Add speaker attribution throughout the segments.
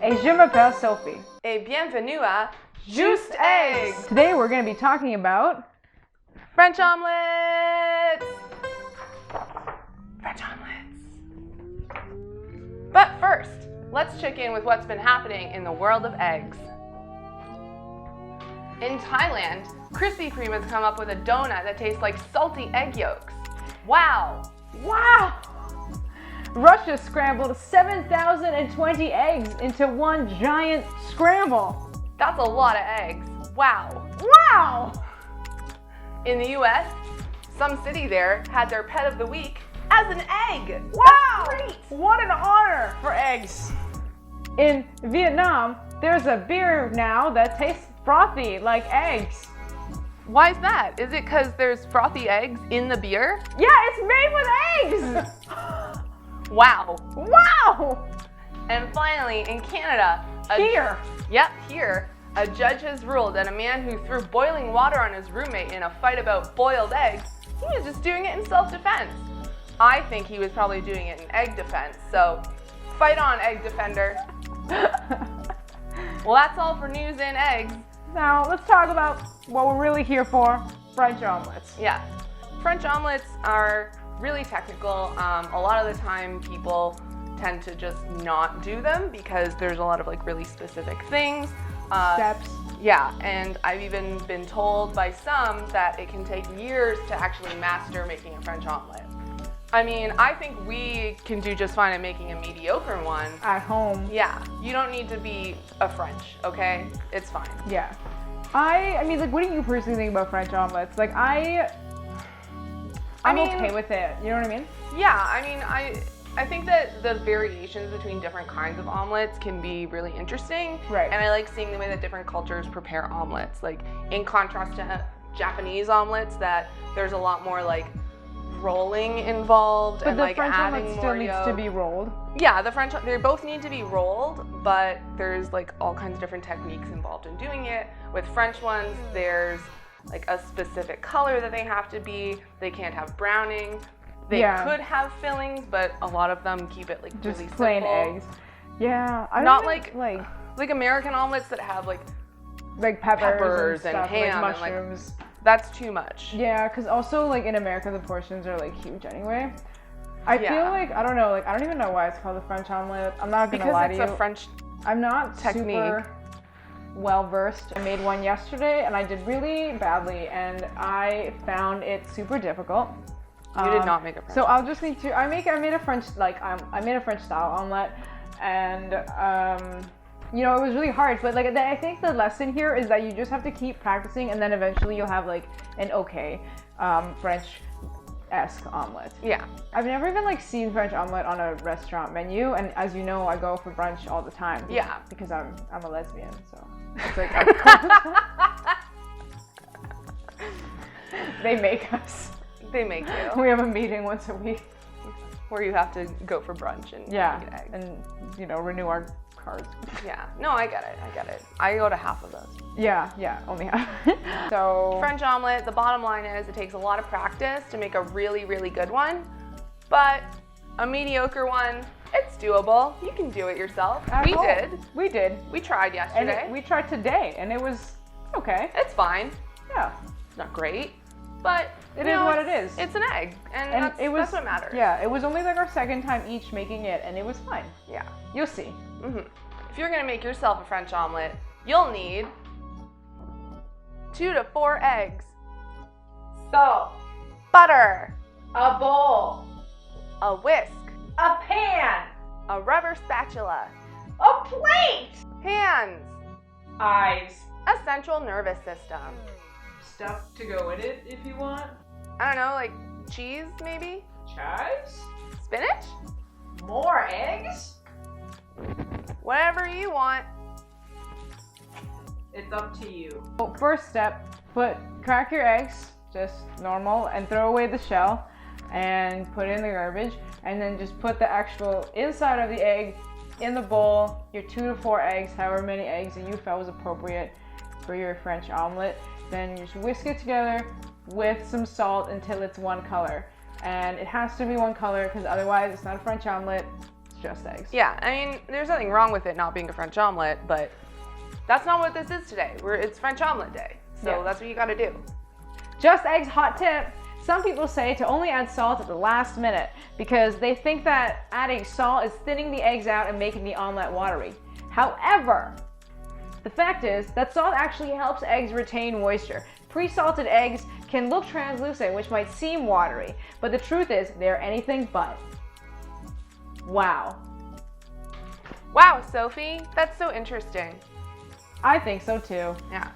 Speaker 1: Et je m'appelle Sophie.
Speaker 2: Et bienvenue à Juste Eggs!
Speaker 1: Today we're going to be talking about
Speaker 2: French Omelette! French Omelettes. But first, let's check in with what's been happening in the world of eggs. In Thailand, Krispy Kreme has come up with a donut that tastes like salty egg yolks. Wow!
Speaker 1: Wow! Russia scrambled 7,020 eggs into one giant scramble.
Speaker 2: That's a lot of eggs. Wow!
Speaker 1: Wow!
Speaker 2: In the US, some city there had their pet of the week as an egg.
Speaker 1: Wow!
Speaker 2: That's great!
Speaker 1: What an honor for eggs. In Vietnam, there's a beer now that tastes frothy like eggs.
Speaker 2: Why is that? Is it because there's frothy eggs in the beer?
Speaker 1: Yeah, it's made with eggs!
Speaker 2: Wow!
Speaker 1: Wow!
Speaker 2: And finally, in Canada,
Speaker 1: Here!
Speaker 2: Here, a judge has ruled that a man who threw boiling water on his roommate in a fight about boiled eggs, he was just doing it in self-defense. I think he was probably doing it in egg defense, so fight on, egg defender. Well, that's all for news and eggs.
Speaker 1: Now, let's talk about what we're really here for, French omelets.
Speaker 2: Yeah, French omelets are really technical. A lot of the time people tend to just not do them because there's a lot of like really specific things.
Speaker 1: Steps.
Speaker 2: Yeah, and I've even been told by some that it can take years to actually master making a French omelet. I mean, I think we can do just fine at making a mediocre one.
Speaker 1: At home.
Speaker 2: Yeah, you don't need to be a French, okay? It's fine.
Speaker 1: Yeah. I mean, like, what do you personally think about French omelets? Like, I'm okay with it. You know what I mean?
Speaker 2: Yeah, I mean, I think that the variations between different kinds of omelets can be really interesting.
Speaker 1: Right.
Speaker 2: And I like seeing the way that different cultures prepare omelets. Like, in contrast to Japanese omelets, that there's a lot more like rolling involved
Speaker 1: But
Speaker 2: and
Speaker 1: the
Speaker 2: like
Speaker 1: French
Speaker 2: adding
Speaker 1: omelet
Speaker 2: more
Speaker 1: still needs to
Speaker 2: yolk.
Speaker 1: be rolled.
Speaker 2: Yeah, they both need to be rolled, but there's like all kinds of different techniques involved in doing it. With French ones, there's like a specific color that they have to be. They can't have browning. They could have fillings, but a lot of them keep it like
Speaker 1: Just
Speaker 2: really
Speaker 1: plain
Speaker 2: simple.
Speaker 1: eggs. Yeah. I
Speaker 2: Not
Speaker 1: don't like
Speaker 2: like American omelets that have like
Speaker 1: peppers
Speaker 2: and
Speaker 1: stuff,
Speaker 2: ham
Speaker 1: like
Speaker 2: and, like,
Speaker 1: mushrooms.
Speaker 2: that's too much.
Speaker 1: Yeah, because also like in America the portions are like huge anyway. I feel like, I don't know, like I don't even know why it's called a French omelet. I'm not gonna lie to you.
Speaker 2: Because it's a French
Speaker 1: I'm not
Speaker 2: technique.
Speaker 1: super well versed. I made one yesterday and I did really badly and I found it super difficult.
Speaker 2: You did not make a French.
Speaker 1: So I'll just need to. I made a French I made a French style omelet, and you know, it was really hard. But like I think the lesson here is that you just have to keep practicing, and then eventually you'll have like an okay French-esque omelet.
Speaker 2: Yeah.
Speaker 1: I've never even like seen French omelet on a restaurant menu, and as you know, I go for brunch all the time.
Speaker 2: Yeah.
Speaker 1: Because I'm a lesbian, so it's like they make us.
Speaker 2: They make you.
Speaker 1: We have a meeting once a week
Speaker 2: where you have to go for brunch and get eggs.
Speaker 1: And you know, renew our cards.
Speaker 2: Yeah, no, I get it. I go to half of those.
Speaker 1: Yeah, only half. So
Speaker 2: French omelet, the bottom line is it takes a lot of practice to make a really, really good one, but a mediocre one, it's doable. You can do it yourself.
Speaker 1: We did.
Speaker 2: We tried yesterday.
Speaker 1: And we tried today, and it was okay.
Speaker 2: It's fine.
Speaker 1: Yeah.
Speaker 2: It's not great, but
Speaker 1: It is what it is.
Speaker 2: It's an egg, and that's what matters.
Speaker 1: Yeah, it was only like our second time each making it, and it was fine.
Speaker 2: Yeah.
Speaker 1: You'll see.
Speaker 2: If you're gonna make yourself a French omelet, you'll need 2 to 4 eggs,
Speaker 1: Salt,
Speaker 2: butter,
Speaker 1: a bowl,
Speaker 2: a whisk,
Speaker 1: a pan,
Speaker 2: a rubber spatula,
Speaker 1: a plate,
Speaker 2: hands,
Speaker 1: eyes,
Speaker 2: a central nervous system.
Speaker 1: stuff to go in it if you want.
Speaker 2: I don't know, like cheese maybe?
Speaker 1: Chives,
Speaker 2: Spinach?
Speaker 1: more eggs.
Speaker 2: Whatever you want.
Speaker 1: It's up to you. Well, first step, crack your eggs, just normal, and throw away the shell and put it in the garbage, and then just put the actual inside of the egg in the bowl, your 2 to 4 eggs, however many eggs that you felt was appropriate for your French omelet. Then you just whisk it together with some salt until it's one color. And it has to be one color because otherwise it's not a French omelet, it's just eggs.
Speaker 2: Yeah, I mean, there's nothing wrong with it not being a French omelet, but that's not what this is today. It's French omelet day, so that's what you gotta do.
Speaker 1: Just eggs hot tip. Some people say to only add salt at the last minute because they think that adding salt is thinning the eggs out and making the omelet watery. However, the fact is that salt actually helps eggs retain moisture. Pre-salted eggs can look translucent, which might seem watery, but the truth is they're anything but. Wow.
Speaker 2: Wow, Sophie, that's so interesting.
Speaker 1: I think so too.
Speaker 2: Yeah.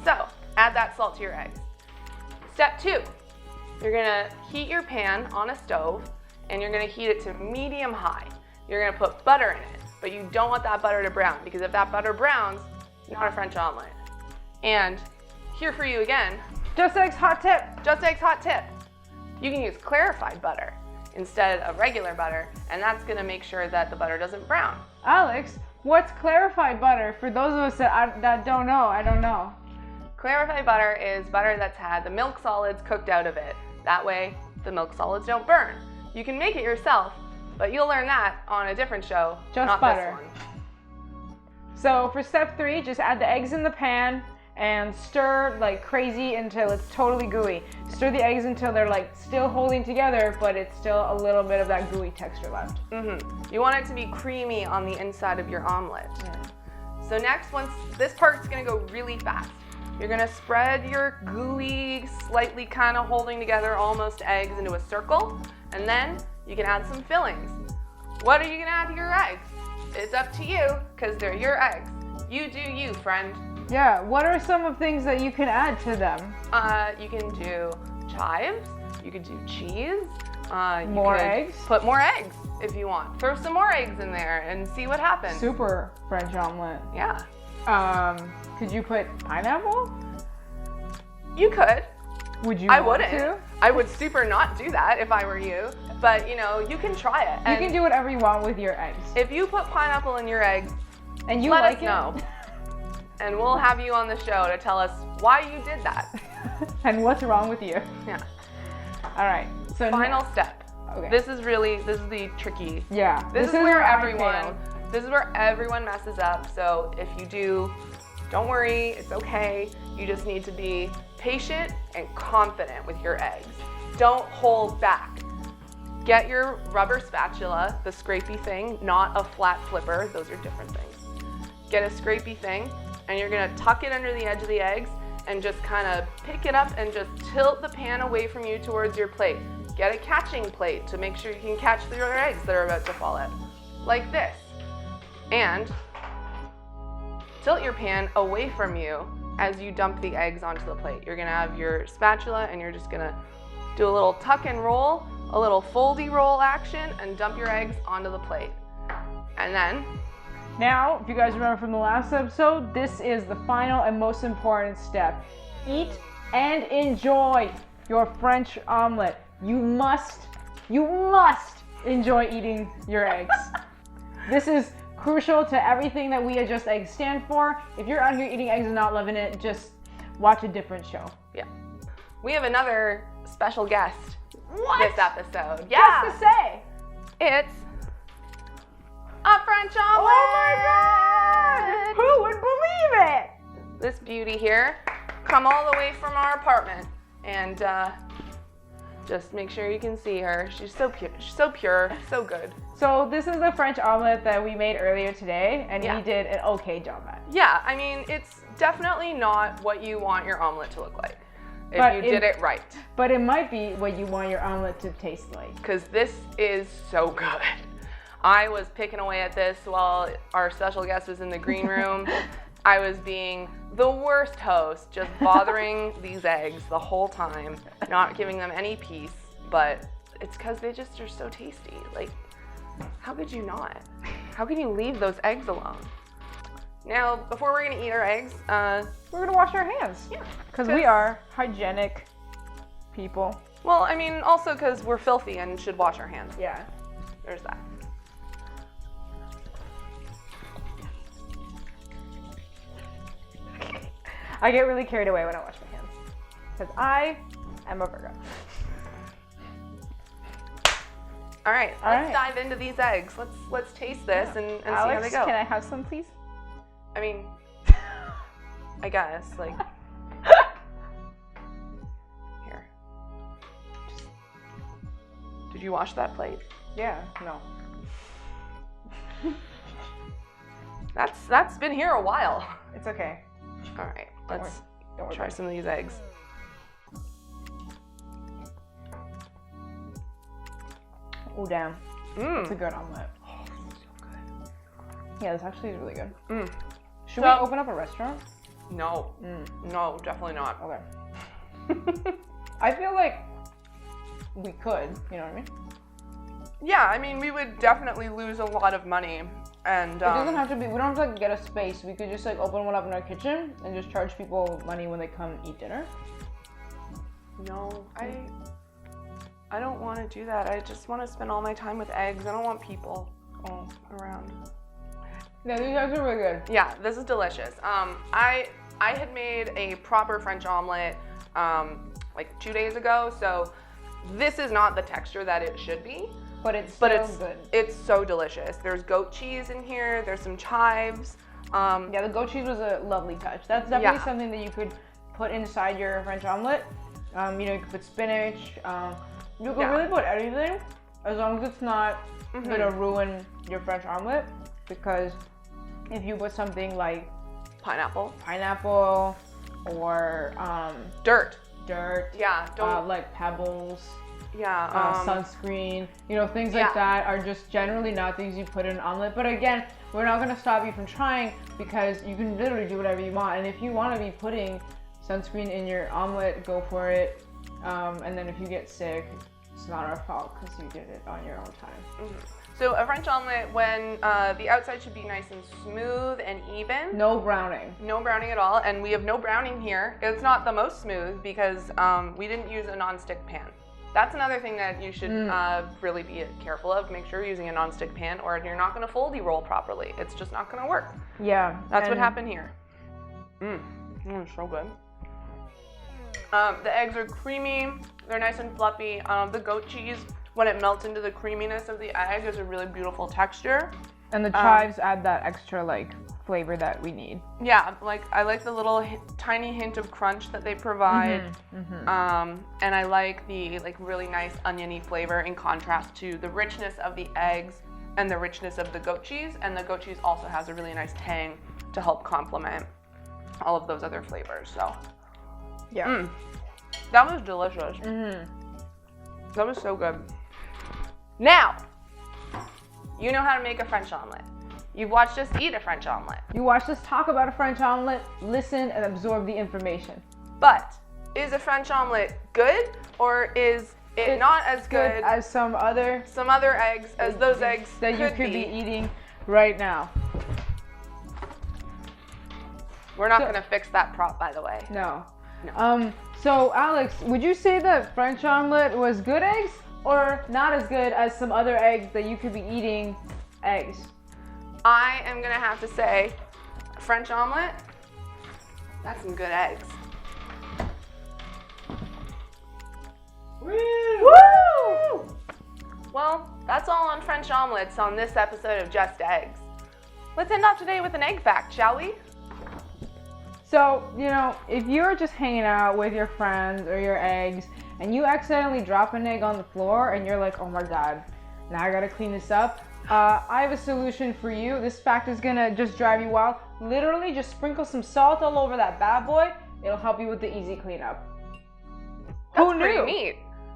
Speaker 2: So, add that salt to your eggs. Step 2, you're gonna heat your pan on a stove and you're gonna heat it to medium high. You're gonna put butter in it, but you don't want that butter to brown because if that butter browns, not a French omelet. And here for you again,
Speaker 1: Just eggs hot tip.
Speaker 2: Just eggs hot tip. You can use clarified butter instead of regular butter, and that's gonna make sure that the butter doesn't brown.
Speaker 1: Alex, what's clarified butter? For those of us that don't know, I don't know.
Speaker 2: Clarified butter is butter that's had the milk solids cooked out of it. That way, the milk solids don't burn. You can make it yourself, but you'll learn that on a different show,
Speaker 1: Just
Speaker 2: not
Speaker 1: butter.
Speaker 2: this one.
Speaker 1: So for step 3, just add the eggs in the pan and stir like crazy until it's totally gooey. Stir the eggs until they're like still holding together, but it's still a little bit of that gooey texture left.
Speaker 2: You want it to be creamy on the inside of your omelet. So next, once this part's gonna go really fast, you're gonna spread your gooey, slightly kind of holding together almost eggs into a circle, and then you can add some fillings. What are you gonna add to your eggs? It's up to you, because they're your eggs. You do you, friend.
Speaker 1: Yeah, what are some of things that you can add to them?
Speaker 2: You can do chives, you could do cheese.
Speaker 1: More eggs?
Speaker 2: Put more eggs if you want. Throw some more eggs in there and see what happens.
Speaker 1: Super French omelet.
Speaker 2: Yeah.
Speaker 1: Could you put pineapple?
Speaker 2: You could.
Speaker 1: Would you
Speaker 2: I
Speaker 1: want
Speaker 2: wouldn't.
Speaker 1: to?
Speaker 2: I would super not do that if I were you. But you know, you can try it.
Speaker 1: You can do whatever you want with your eggs.
Speaker 2: If you put pineapple in your eggs,
Speaker 1: And you
Speaker 2: let
Speaker 1: like
Speaker 2: us
Speaker 1: it?
Speaker 2: know. And we'll have you on the show to tell us why you did that.
Speaker 1: And what's wrong with you?
Speaker 2: Yeah.
Speaker 1: All right. So
Speaker 2: Final step.
Speaker 1: Okay.
Speaker 2: This is the tricky.
Speaker 1: Yeah.
Speaker 2: This is where everyone messes up. So if you do, don't worry, it's okay. You just need to be patient and confident with your eggs. Don't hold back. Get your rubber spatula, the scrapey thing, not a flat flipper. Those are different things. Get a scrapey thing, and you're gonna tuck it under the edge of the eggs and just kind of pick it up and just tilt the pan away from you towards your plate. Get a catching plate to make sure you can catch your eggs that are about to fall out, like this. And tilt your pan away from you as you dump the eggs onto the plate. You're gonna have your spatula and you're just gonna do a little tuck and roll, a little foldy roll action, and dump your eggs onto the plate. And then,
Speaker 1: Now, if you guys remember from the last episode, this is the final and most important step. Eat and enjoy your French omelet. You must enjoy eating your eggs. This is crucial to everything that We Adjust Eggs stand for. If you're out here eating eggs and not loving it, just watch a different show.
Speaker 2: yeah. We have another special guest this episode.
Speaker 1: What's to say?
Speaker 2: It's a French omelet!
Speaker 1: Oh my God! Who would believe it?
Speaker 2: This beauty here, come all the way from our apartment, and just make sure you can see her. She's so pure, so good.
Speaker 1: So this is the French omelet that we made earlier today, and
Speaker 2: Yeah.
Speaker 1: we did an okay job at.
Speaker 2: Yeah, I mean, it's definitely not what you want your omelet to look like if
Speaker 1: But
Speaker 2: you did it right.
Speaker 1: But it might be what you want your omelet to taste like.
Speaker 2: Because this is so good. I was picking away at this while our special guest was in the green room. I was being the worst host, just bothering these eggs the whole time, not giving them any peace, but it's because they just are so tasty. Like, how could you not? How can you leave those eggs alone? Now, before we're gonna eat our eggs,
Speaker 1: We're gonna wash our hands.
Speaker 2: Yeah,
Speaker 1: Because we are hygienic people.
Speaker 2: well, I mean, also because we're filthy and should wash our hands.
Speaker 1: Yeah.
Speaker 2: There's that.
Speaker 1: I get really carried away when I wash my hands. Because I am a Virgo.
Speaker 2: All right,
Speaker 1: All
Speaker 2: let's
Speaker 1: right.
Speaker 2: dive into these eggs. Let's taste this and see how
Speaker 1: Alex,
Speaker 2: they go.
Speaker 1: can I have some, please?
Speaker 2: I mean, I guess, like, here. Did you wash that plate?
Speaker 1: Yeah, no.
Speaker 2: That's been here a while.
Speaker 1: It's okay.
Speaker 2: All right,
Speaker 1: Don't
Speaker 2: let's
Speaker 1: worry
Speaker 2: try
Speaker 1: about it.
Speaker 2: some of these eggs.
Speaker 1: Oh, damn. It's a
Speaker 2: Mmm.
Speaker 1: good omelet.
Speaker 2: Oh, so good.
Speaker 1: Yeah, this actually is really good.
Speaker 2: Mm.
Speaker 1: Should
Speaker 2: So-
Speaker 1: we open up a restaurant?
Speaker 2: No, no, definitely not.
Speaker 1: Okay. I feel like we could, you know what I mean?
Speaker 2: Yeah, I mean, we would definitely lose a lot of money, and
Speaker 1: It doesn't have to be, we don't have to like get a space. We could just like open one up in our kitchen and just charge people money when they come eat dinner.
Speaker 2: no, I don't want to do that. I just want to spend all my time with eggs. I don't want people all around.
Speaker 1: Yeah, these guys are really good.
Speaker 2: Yeah, this is delicious. I had made a proper French omelet like 2 days ago, so this is not the texture that it should be.
Speaker 1: But it's good.
Speaker 2: It's so delicious. There's goat cheese in here. There's some chives.
Speaker 1: Yeah, the goat cheese was a lovely touch. That's definitely
Speaker 2: Yeah.
Speaker 1: something that you could put inside your French omelet. You know, you could put spinach. You could
Speaker 2: Yeah.
Speaker 1: really put anything, as long as it's not gonna ruin your French omelet. Because if you put something like
Speaker 2: Pineapple.
Speaker 1: pineapple or
Speaker 2: Dirt.
Speaker 1: dirt,
Speaker 2: Yeah. Don't.
Speaker 1: like pebbles,
Speaker 2: Yeah.
Speaker 1: sunscreen, you know, things like
Speaker 2: yeah.
Speaker 1: that are just generally not things you put in an omelet. But again, we're not gonna stop you from trying because you can literally do whatever you want. And if you want to be putting sunscreen in your omelet, go for it. And then if you get sick, it's not our fault because you did it on your own time.
Speaker 2: So a French omelet, when the outside should be nice and smooth and even.
Speaker 1: No browning.
Speaker 2: No browning at all, and we have no browning here. It's not the most smooth because we didn't use a non-stick pan. That's another thing that you should really be careful of. Make sure you're using a non-stick pan or you're not gonna foldy roll properly. It's just not gonna work.
Speaker 1: Yeah.
Speaker 2: That's what happened here. So good. The eggs are creamy. They're nice and fluffy. The goat cheese, when it melts into the creaminess of the egg, is a really beautiful texture.
Speaker 1: And the chives add that extra like flavor that we need.
Speaker 2: Yeah, like I like the little tiny hint of crunch that they provide, and I like the really nice oniony flavor in contrast to the richness of the eggs and the richness of the goat cheese. And the goat cheese also has a really nice tang to help complement all of those other flavors. So
Speaker 1: Yeah.
Speaker 2: that was delicious. That was so good. Now, you know how to make a French omelet. You've watched us eat a French omelet.
Speaker 1: You watch us talk about a French omelet, listen and absorb the information.
Speaker 2: But is a French omelet good, or is it not as good
Speaker 1: as some other
Speaker 2: eggs as those eggs
Speaker 1: that you could be eating right now?
Speaker 2: We're not going to fix that prop, by the way.
Speaker 1: No.
Speaker 2: No.
Speaker 1: So Alex, would you say that French omelet was good eggs or not as good as some other eggs that you could be eating eggs?
Speaker 2: I am going to have to say French omelet, that's some good eggs.
Speaker 1: Woo!
Speaker 2: Well, that's all on French omelets on this episode of Just Eggs. Let's end off today with an egg fact, shall we?
Speaker 1: So, you know, if you're just hanging out with your friends or your eggs and you accidentally drop an egg on the floor and you're like, oh my God, now I gotta clean this up. I have a solution for you. This fact is gonna just drive you wild. Literally just sprinkle some salt all over that bad boy. It'll help you with the easy cleanup.
Speaker 2: That's
Speaker 1: Who
Speaker 2: pretty
Speaker 1: knew?
Speaker 2: neat.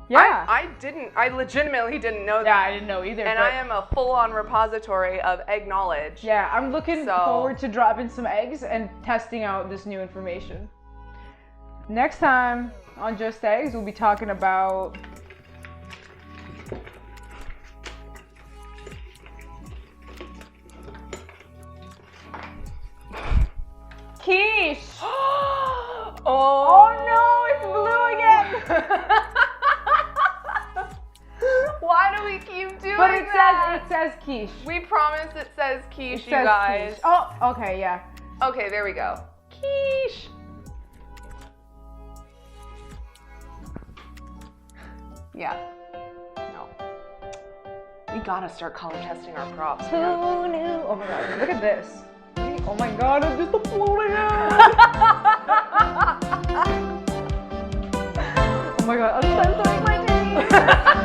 Speaker 1: Yeah.
Speaker 2: I legitimately didn't know that.
Speaker 1: Yeah, I didn't know either.
Speaker 2: And
Speaker 1: but
Speaker 2: I am a full-on repository of egg knowledge.
Speaker 1: yeah, I'm looking forward to dropping some eggs and testing out this new information. Next time on Just Eggs, we'll be talking about quiche. Oh no, it's blue again.
Speaker 2: Why do we keep doing
Speaker 1: But it
Speaker 2: that?
Speaker 1: says quiche.
Speaker 2: We promise it says quiche,
Speaker 1: It
Speaker 2: you
Speaker 1: says
Speaker 2: guys.
Speaker 1: quiche. Oh, okay, yeah.
Speaker 2: Okay, there we go. Quiche. Yeah. No. We gotta start color testing our props.
Speaker 1: Who knew? Oh my god, look at this. Oh my god, it's just a floating head. Oh my god, I'm censoring my teeth.